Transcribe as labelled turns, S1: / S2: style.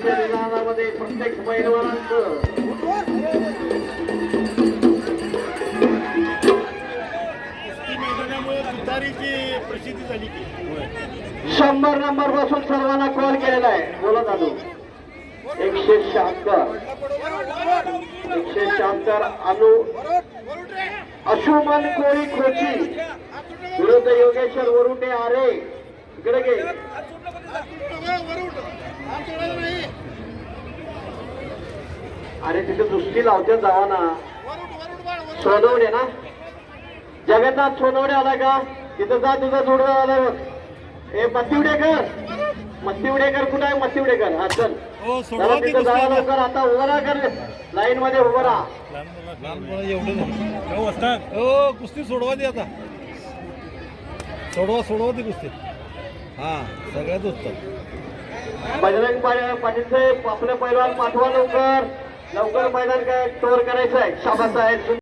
S1: कुस्तीच्या मैदानामध्ये प्रत्येक पैलवानांचं
S2: प्रसिद्धी झाली की
S1: 100 नंबर पासून सर्वांना कॉल केलेला आहे. बोला दादू. 176 अशुमन कोळी खोची विरुद्ध योगेश्वर वरुटे आरे. इकडे घे. अरे तिथे दृष्टी लावते जावा ना. सोनवडे ना, जगन्नाथ सोनवडे आला का तिथं जा. तुझा जोडवा आला बघ. हे मत्तिवडेकर कुठं आहे? मत्तिवडेकर. हा चल तिथं जावा लवकर. आता उभा राहा कर, लाईन मध्ये उभा राहा.
S2: कुस्ती सोडवा दे आता. सोडवा दे कुस्ती. हा सगळ्यात उत्तम.
S1: बजरंग पाटील साहेब आपलं पैलवान पाठवा लवकर. मैदान काय कव्हर करायचं आहे. शाबास साहेब.